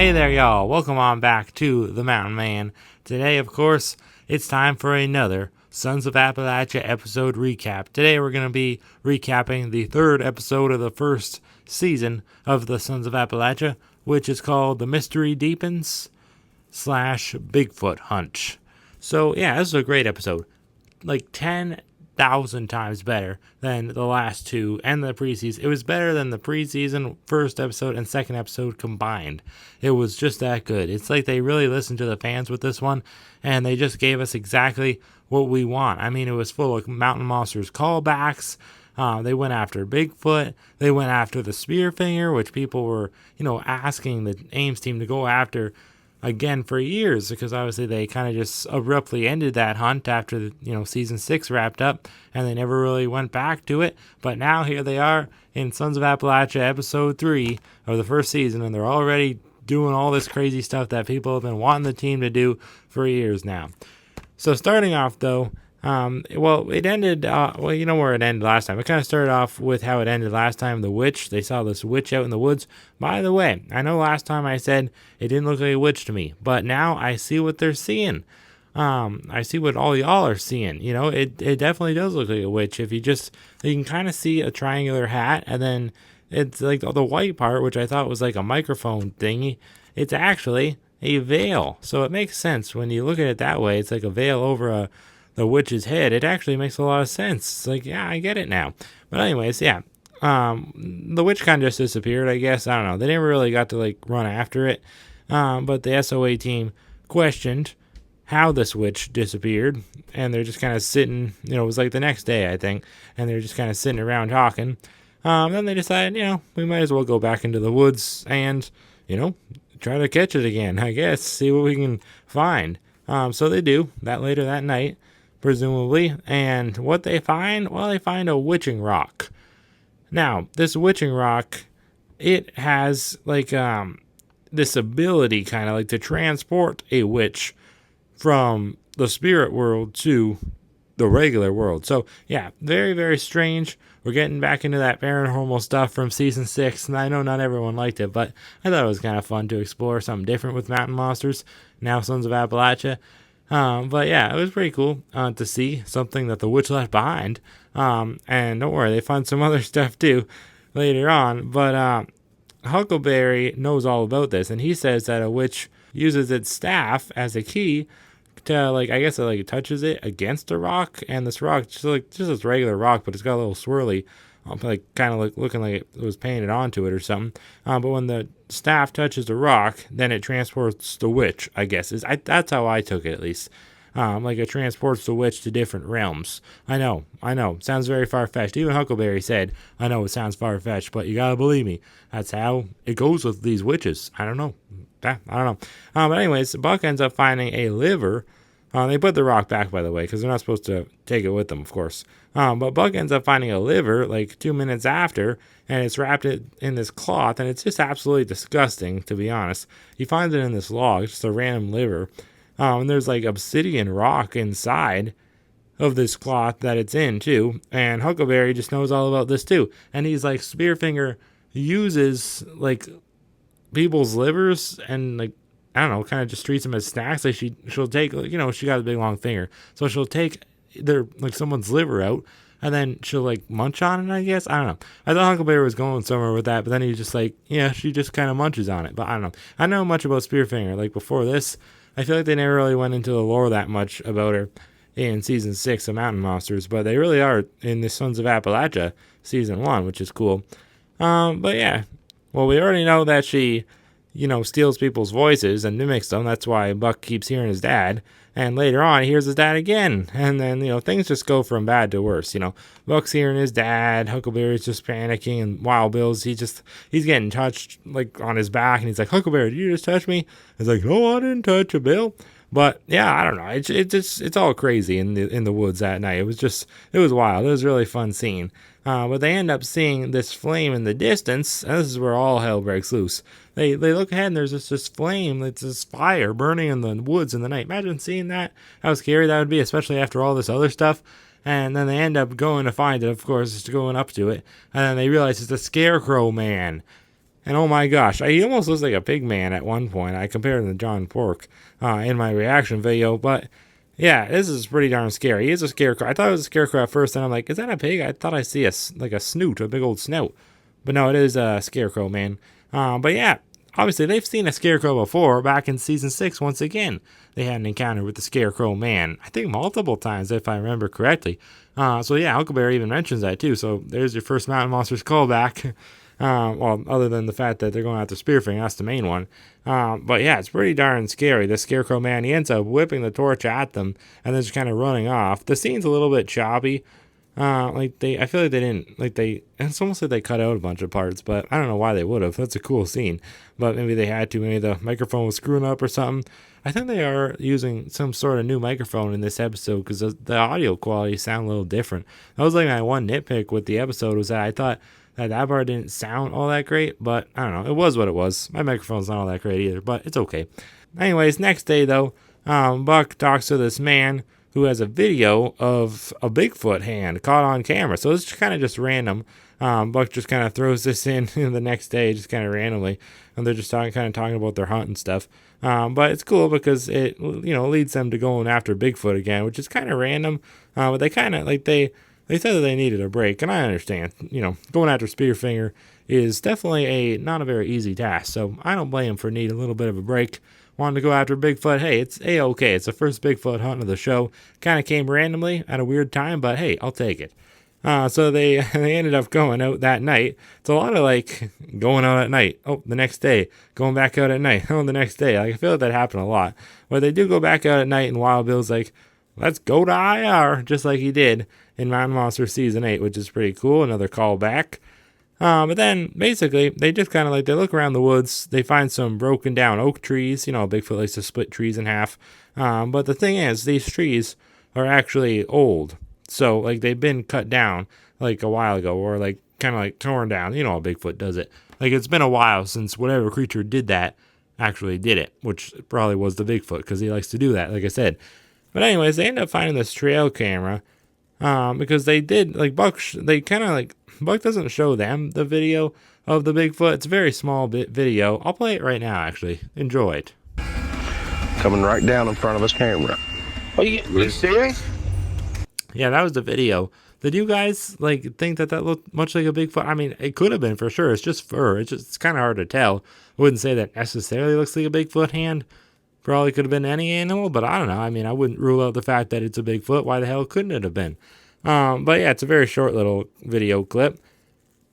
Hey there, y'all. Welcome on back to The Mountain Man. Today, of course, it's time for another Sons of Appalachia episode recap. Today, we're going to be recapping the third episode of the first season of the Sons of Appalachia, which is called The Mystery Deepens / Bigfoot Hunt. So, yeah, this is a great episode. Like 10,000 times better than the last two and the preseason. It was better than the preseason first episode and second episode combined. It was just that good. It's like they really listened to the fans with this one, and they just gave us exactly what we want. I mean, it was full of Mountain Monsters callbacks. They went after Bigfoot. They went after the Spearfinger, which people were, asking the Ames team to go after again for years, because obviously they kind of just abruptly ended that hunt after season 6 wrapped up, and they never really went back to it. But now here they are in Sons of Appalachia episode 3 of the first season, and they're already doing all this crazy stuff that people have been wanting the team to do for years now. So starting off though, it ended, you know where it ended last time. It kind of started off with how it ended last time, the witch. They saw this witch out in the woods. By the way, I know last time I said it didn't look like a witch to me, but now I see what they're seeing. I see what all y'all are seeing. It definitely does look like a witch. You can kind of see a triangular hat, and then it's like the white part, which I thought was like a microphone thingy. It's actually a veil. So it makes sense when you look at it that way. It's like a veil over the witch's head. It actually makes a lot of sense. It's like, yeah, I get it now. But anyways, yeah. The witch kind of just disappeared, I guess. I don't know. They never really got to run after it. But the SOA team questioned how this witch disappeared. And they're just kind of sitting, it was like the next day, I think. And they're just kind of sitting around talking. Then they decided, we might as well go back into the woods and, try to catch it again, I guess. See what we can find. So they do that later that night, presumably. And what they find? Well, they find a witching rock. Now, this witching rock, it has this ability kind of to transport a witch from the spirit world to the regular world. So yeah, very, very strange. We're getting back into that paranormal stuff from season 6, and I know not everyone liked it, but I thought it was kind of fun to explore something different with Mountain Monsters, now Sons of Appalachia. But yeah, it was pretty cool to see something that the witch left behind. And don't worry, they find some other stuff too later on. But Huckleberry knows all about this, and he says that a witch uses its staff as a key to, I guess it touches it against a rock, and this rock just this regular rock, but it's got a little swirly, looking like it was painted onto it or something. But when the staff touches the rock, then it transports the witch, I guess. That's how I took it, at least. It transports the witch to different realms. I know. Sounds very far-fetched. Even Huckleberry said, I know it sounds far-fetched, but you gotta believe me. That's how it goes with these witches. I don't know. But anyways, Buck ends up finding a liver. They put the rock back, by the way, because they're not supposed to take it with them, of course. But Buck ends up finding a liver 2 minutes after, and it's wrapped in this cloth, and it's just absolutely disgusting, to be honest. He finds it in this log, just a random liver. And there's obsidian rock inside of this cloth that it's in, too. And Huckleberry just knows all about this, too. And he's like, Spearfinger uses, people's livers and, I don't know, kind of just treats them as snacks. She'll take, she got a big long finger. So she'll take someone's liver out, and then she'll munch on it, I guess. I don't know. I thought Huckleberry was going somewhere with that, but then he's just she just kind of munches on it. But I don't know. I know much about Spearfinger. Before this, I feel like they never really went into the lore that much about her in season 6 of Mountain Monsters, but they really are in the Sons of Appalachia season 1, which is cool. But yeah, well, we already know that she, steals people's voices and mimics them. That's why Buck keeps hearing his dad. And later on, he hears his dad again. And then, things just go from bad to worse. Buck's hearing his dad. Huckleberry's just panicking. And Wild Bill's, he's getting touched, on his back. And he's like, Huckleberry, did you just touch me? He's like, no, I didn't touch you, Bill. But, yeah, I don't know. It's all crazy in the woods that night. It was wild. It was a really fun scene. But they end up seeing this flame in the distance, and this is where all hell breaks loose. They look ahead, and there's just this flame, it's this fire burning in the woods in the night. Imagine seeing that, how scary that would be, especially after all this other stuff. And then they end up going to find it, of course, just going up to it, and then they realize it's the Scarecrow man. And oh my gosh, he almost looks like a pig man at one point. I compared him to John Pork in my reaction video, but yeah, this is pretty darn scary. He is a scarecrow. I thought it was a scarecrow at first, and I'm like, is that a pig? I thought I see like a snoot, a big old snout. But no, it is a scarecrow, man. But yeah, obviously they've seen a scarecrow before. Back in season 6, once again, they had an encounter with the Scarecrow man. I think multiple times, if I remember correctly. So yeah, Huckleberry even mentions that too. So there's your first Mountain Monsters callback. Well, other than the fact that they're going after Spearfinger, that's the main one. But yeah, it's pretty darn scary. The Scarecrow man, he ends up whipping the torch at them and then just kind of running off. The scene's a little bit choppy. I feel like they didn't, it's almost like they cut out a bunch of parts, but I don't know why they would have. That's a cool scene. But maybe they had to. Maybe the microphone was screwing up or something. I think they are using some sort of new microphone in this episode because the audio quality sound a little different. That was like my one nitpick with the episode was that I thought that part didn't sound all that great, but I don't know. It was what it was. My microphone's not all that great either, but it's okay. Anyways, next day though, Buck talks to this man who has a video of a Bigfoot hand caught on camera. So it's kind of just random. Buck just kind of throws this in the next day, just kind of randomly, and they're just talking about their hunt and stuff. But it's cool because it leads them to going after Bigfoot again, which is kind of random. But they kind of they said that they needed a break, and I understand. Going after Spearfinger is definitely not a very easy task, so I don't blame him for needing a little bit of a break. Wanted to go after Bigfoot. Hey, it's A-okay. It's the first Bigfoot hunt of the show. Kind of came randomly at a weird time, but hey, I'll take it. So they ended up going out that night. It's a lot of going out at night. Oh, the next day. Going back out at night. Oh, the next day. I feel like that happened a lot. But they do go back out at night, and Wild Bill's like, let's go to IR, just like he did in Mountain Monster Season 8, which is pretty cool. Another callback. But then, basically, they just kind of they look around the woods. They find some broken down oak trees. Bigfoot likes to split trees in half. But the thing is, these trees are actually old. So, they've been cut down, a while ago, or, kind of torn down. You know how Bigfoot does it. It's been a while since whatever creature did that actually did it, which probably was the Bigfoot, because he likes to do that, like I said. But anyways, they end up finding this trail camera, because they did, Buck, Buck doesn't show them the video of the Bigfoot. It's a very small video. I'll play it right now, actually. Enjoy it. Coming right down in front of his camera. Are you serious? Yeah, that was the video. Did you guys think that looked much like a Bigfoot? I mean, it could have been for sure. It's just fur. It's kind of hard to tell. I wouldn't say that necessarily looks like a Bigfoot hand. Probably could have been any animal, but I don't know. I mean, I wouldn't rule out the fact that it's a Bigfoot. Why the hell couldn't it have been? But yeah, it's a very short little video clip.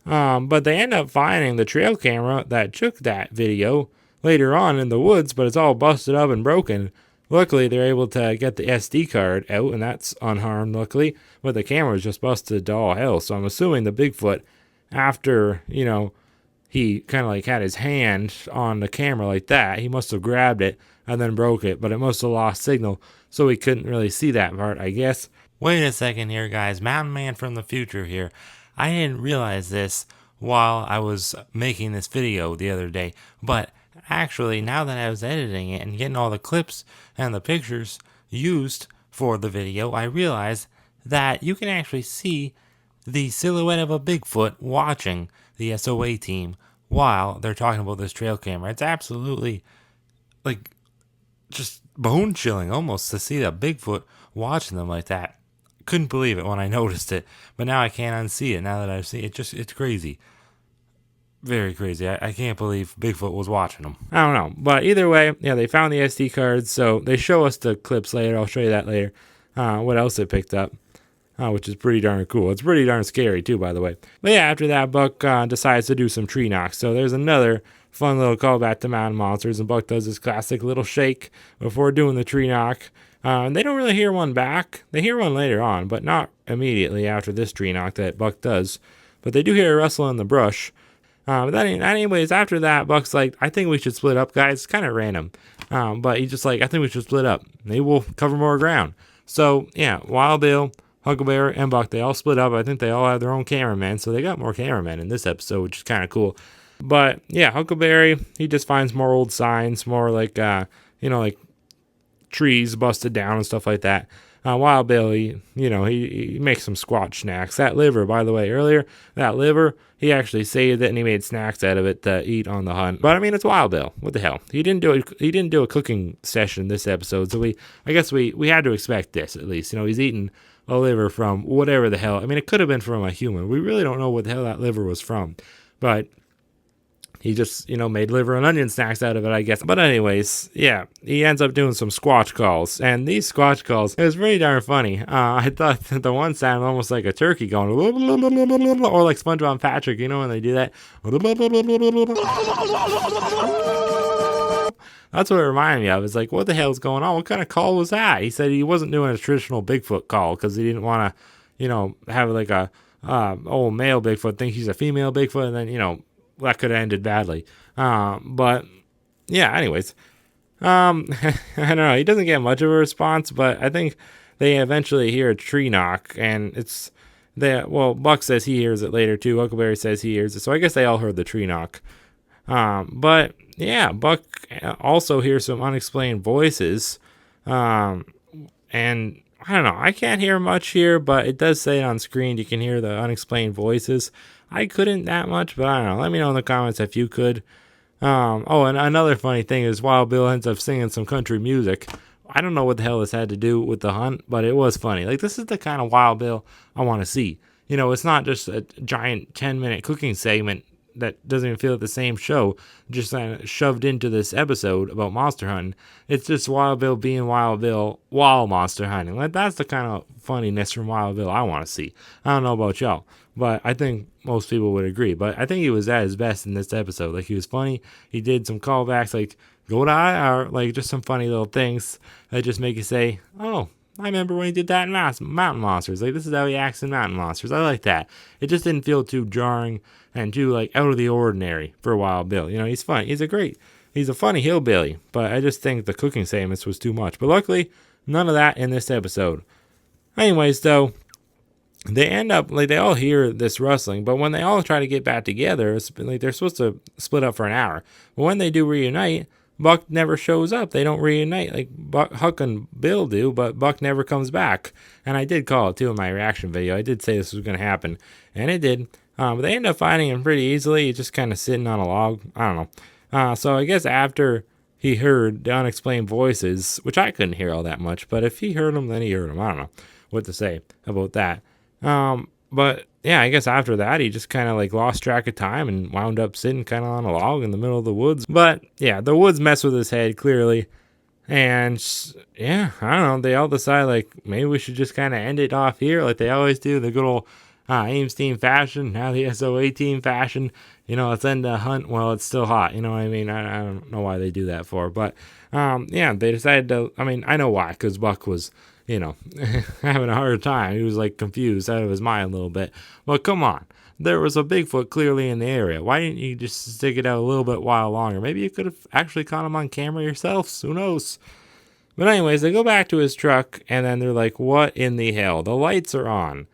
But they end up finding the trail camera that took that video later on in the woods, but it's all busted up and broken. Luckily, they're able to get the SD card out, and that's unharmed, luckily. But the camera was just busted to all hell. So I'm assuming the Bigfoot, after, he kind of had his hand on the camera like that, he must have grabbed it and then broke it. But it must have lost signal, so we couldn't really see that part, I guess. Wait a second here, guys. Mountain Man from the future here. I didn't realize this while I was making this video the other day, but actually, now that I was editing it and getting all the clips and the pictures used for the video, I realized that you can actually see the silhouette of a Bigfoot watching the SOA team while they're talking about this trail camera. It's absolutely, just bone-chilling almost to see that Bigfoot watching them like that. Couldn't believe it when I noticed it, but now I can't unsee it now that I see it. It's crazy. Very crazy. I can't believe Bigfoot was watching them. I don't know. But either way, yeah, they found the SD cards, so they show us the clips later. I'll show you that later. What else they picked up, which is pretty darn cool. It's pretty darn scary, too, by the way. But yeah, after that, Buck decides to do some tree knocks. So there's another fun little callback to Mountain Monsters, and Buck does this classic little shake before doing the tree knock. And they don't really hear one back. They hear one later on, but not immediately after this tree knock that Buck does. But they do hear a rustle in the brush. But anyways, after that, Buck's like, I think we should split up, guys. It's kind of random. But he's just like, I think we should split up. Maybe we'll cover more ground. So, yeah, Wild Bill, Huckleberry, and Buck, they all split up. I think they all have their own cameramen. So they got more cameramen in this episode, which is kind of cool. But, yeah, Huckleberry, he just finds more old signs, more trees busted down and stuff like that. Wild Bill, he makes some Squatch snacks. That liver, by the way, earlier, that liver, he actually saved it and he made snacks out of it to eat on the hunt. But I mean, it's Wild Bill. What the hell? He didn't do a cooking session this episode, so I guess we had to expect this at least. He's eating a liver from whatever the hell. I mean, it could have been from a human. We really don't know what the hell that liver was from, but he just, made liver and onion snacks out of it, I guess. But anyways, yeah, he ends up doing some Squatch calls. And these Squatch calls, it was pretty darn funny. I thought that the one sounded almost like a turkey going, or like SpongeBob and Patrick, when they do that. That's what it reminded me of. It's like, what the hell's going on? What kind of call was that? He said he wasn't doing a traditional Bigfoot call because he didn't want to, have like a old male Bigfoot think he's a female Bigfoot, and then, that could have ended badly. But yeah, anyways, I don't know. He doesn't get much of a response, but I think they eventually hear a tree knock, and Buck says he hears it later too. Huckleberry says he hears it, so I guess they all heard the tree knock. But yeah, Buck also hears some unexplained voices, and I don't know. I can't hear much here, but it does say on screen you can hear the unexplained voices. I couldn't that much, but I don't know. Let me know in the comments if you could. And another funny thing is Wild Bill ends up singing some country music. I don't know what the hell this had to do with the hunt, but it was funny. Like, this is the kind of Wild Bill I want to see. It's not just a giant 10-minute cooking segment that doesn't even feel like the same show, just kind of shoved into this episode about monster hunting. It's just Wild Bill being Wild Bill while monster hunting. Like, that's the kind of funniness from Wild Bill I want to see. I don't know about y'all, but I think most people would agree. But I think he was at his best in this episode. Like, he was funny. He did some callbacks, like, go to IR, like, just some funny little things that just make you say, oh, I remember when he did that in Mountain Monsters. Like, this is how he acts in Mountain Monsters. I like that. It just didn't feel too jarring and too, like, out of the ordinary for Wild Bill. He's fun. He's a funny hillbilly, but I just think the cooking segments was too much. But luckily, none of that in this episode. Anyways, though, they end up, like, they all hear this rustling, but when they all try to get back together, it's like they're supposed to split up for an hour. But when they do reunite, Buck never shows up. They don't reunite like Huck and Bill do, but Buck never comes back. And I did call it too in my reaction video. I did say this was going to happen, and it did. But they end up finding him pretty easily. He's just kind of sitting on a log. I don't know. So I guess after he heard the unexplained voices, which I couldn't hear all that much, but if he heard them, then he heard them. I don't know what to say about that. But yeah, I guess after that, he just kind of like lost track of time and wound up sitting kind of on a log in the middle of the woods. But yeah, the woods mess with his head clearly. And yeah, I don't know. They all decide like maybe we should just kind of end it off here like they always do. The good old Ames team fashion, now the SOA team fashion. Let's end the hunt while it's still hot. You know what I mean? I don't know why they do that for. But yeah, they decided to, I know why, because Buck was having a hard time. He was like confused out of his mind a little bit. Well, come on. There was a Bigfoot clearly in the area. Why didn't you just stick it out a little bit while longer? Maybe you could have actually caught him on camera yourselves. Who knows? But anyways, they go back to his truck, and then they're like, what in the hell? The lights are on.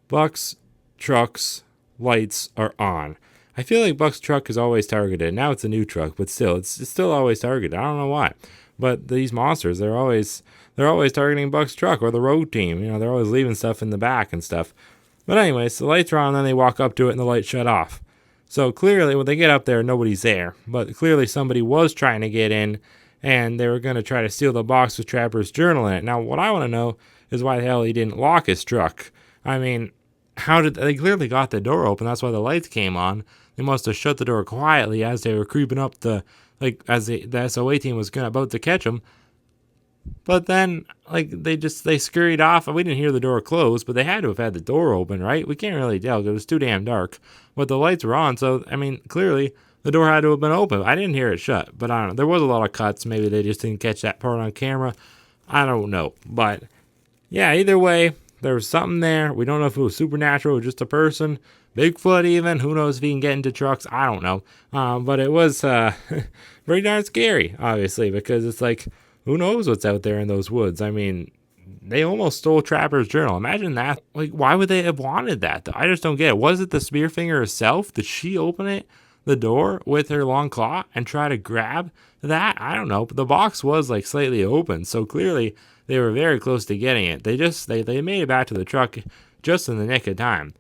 Buck's truck's lights are on. I feel like Buck's truck is always targeted. Now it's a new truck, but still, it's still always targeted. I don't know why. But these monsters, they're always targeting Buck's truck or the road team. They're always leaving stuff in the back and stuff. But anyways, the lights are on, and then they walk up to it, and the lights shut off. So clearly, when they get up there, nobody's there. But clearly, somebody was trying to get in, and they were going to try to steal the box with Trapper's journal in it. Now, what I want to know is why the hell he didn't lock his truck. I mean, how did they clearly got the door open? That's why the lights came on. They must have shut the door quietly as they were creeping up as the SOA team was about to catch them. But then, they scurried off. We didn't hear the door close, but they had to have had the door open, right? We can't really tell because it was too damn dark. But the lights were on, so, clearly the door had to have been open. I didn't hear it shut, but I don't know. There was a lot of cuts. Maybe they just didn't catch that part on camera. I don't know. But, yeah, either way, there was something there. We don't know if it was supernatural or just a person. Bigfoot even. Who knows if he can get into trucks? I don't know. But it was very darn scary, obviously, because it's like, who knows what's out there in those woods? They almost stole Trapper's journal. Imagine that. Like, why would they have wanted that? I just don't get it. Was it the Spearfinger herself? Did she open the door with her long claw and try to grab that? I don't know. But the box was, slightly open. So clearly, they were very close to getting it. They made it back to the truck just in the nick of time.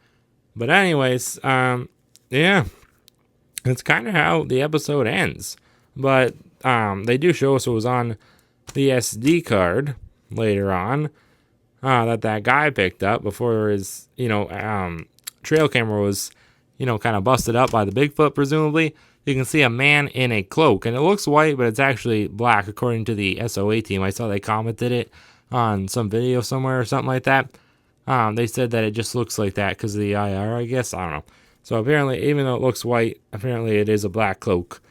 But anyways, yeah, that's kind of how the episode ends. But they do show us what was on the SD card later on that guy picked up before his, trail camera was, kind of busted up by the Bigfoot, presumably. You can see a man in a cloak, and it looks white, but it's actually black, according to the SOA team. I saw they commented it on some video somewhere or something like that. They said that it just looks like that because of the IR, I guess. I don't know. So apparently, even though it looks white, apparently it is a black cloak.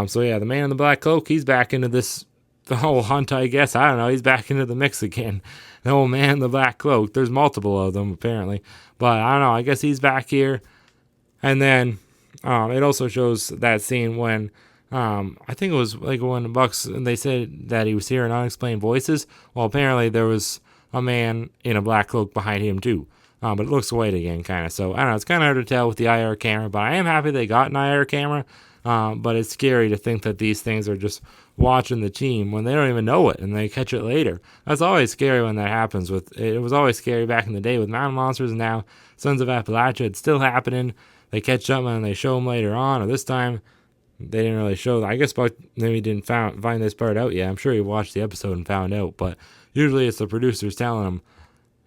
So yeah, the man in the black cloak, he's back into the whole hunt, I guess. I don't know. He's back into the mix again. The old man in the black cloak. There's multiple of them, apparently. But I don't know. I guess he's back here. And then it also shows that scene when, I think it was like when Bucks, and they said that he was hearing unexplained voices. Well, apparently there was a man in a black cloak behind him too. But it looks white again, kind of. So, I don't know. It's kind of hard to tell with the IR camera. But I am happy they got an IR camera. But it's scary to think that these things are just watching the team when they don't even know it and they catch it later. That's always scary when that happens. It was always scary back in the day with mountain monsters, and now Sons of Appalachia, it's still happening. They catch something and they show them later on, or this time they didn't really show. I guess Buck maybe didn't find this part out yet. I'm sure he watched the episode and found out, but usually it's the producers telling them,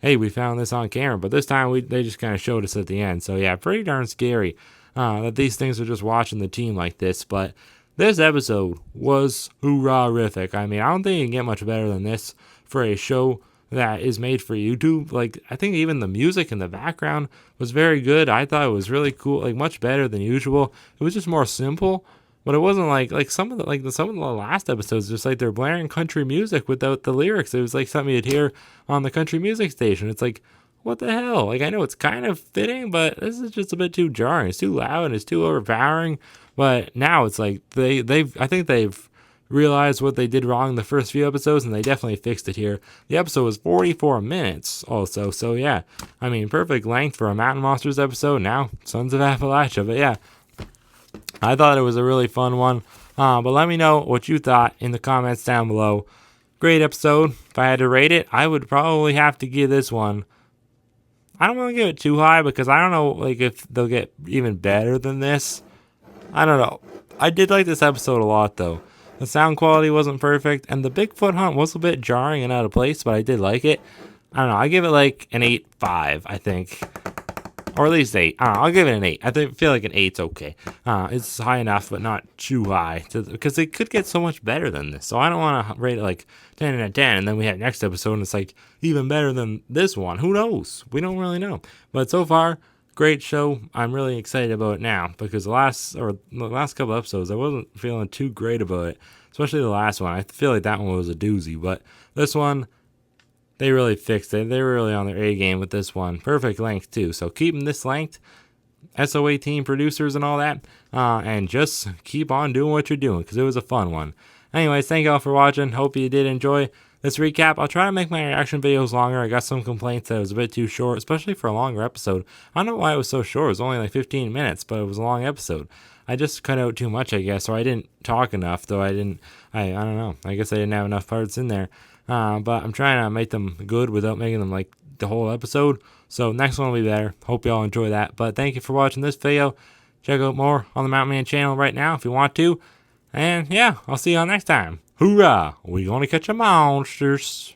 hey, we found this on camera, but this time they just kind of showed us at the end. So yeah, pretty darn scary that these things are just watching the team like this. But this episode was hoorah-rific. I mean, I don't think you can get much better than this for a show that is made for YouTube. Like, I think even the music in the background was very good. I thought it was really cool, like much better than usual. It was just more simple, but it wasn't like some of the last episodes, just like they're blaring country music without the lyrics. It was like something you'd hear on the country music station. It's like, what the hell? Like, I know it's kind of fitting, but this is just a bit too jarring. It's too loud and it's too overpowering. But now it's like I think they've realized what they did wrong in the first few episodes, and they definitely fixed it here. The episode was 44 minutes also, so yeah, I mean, perfect length for a Mountain Monsters episode. Now Sons of Appalachia. But yeah, I thought it was a really fun one. But let me know what you thought in the comments down below. Great episode. If I had to rate it, I would probably have to give this one, I don't want to give it too high because I don't know like if they'll get even better than this. I don't know. I did like this episode a lot though. The sound quality wasn't perfect, and the Bigfoot hunt was a bit jarring and out of place, but I did like it. I don't know. I give it like an 8.5, I think. Or at least 8. I don't know. I'll give it an 8. I feel like an 8's okay. It's high enough, but not too high. Because it could get so much better than this. So I don't want to rate it like 10 out of 10, and then we have next episode, and it's like even better than this one. Who knows? We don't really know. But so far, great show. I'm really excited about it now because the last couple episodes I wasn't feeling too great about it, especially the last one. I feel like that one was a doozy, but this one they really fixed it. They were really on their A game with this one. Perfect length too. So keep them this length, SOA team producers and all that, and just keep on doing what you're doing because it was a fun one. Anyways, thank you all for watching. Hope you did enjoy this recap. I'll try to make my reaction videos longer. I got some complaints that it was a bit too short, especially for a longer episode. I don't know why it was so short. It was only like 15 minutes, but it was a long episode. I just cut out too much, I guess, or I didn't talk enough, though I don't know. I guess I didn't have enough parts in there. But I'm trying to make them good without making them like the whole episode. So next one will be better. Hope y'all enjoy that. But thank you for watching this video. Check out more on the Mountain Man channel right now if you want to. And yeah, I'll see y'all next time. Hoorah! We gonna catch a monsters.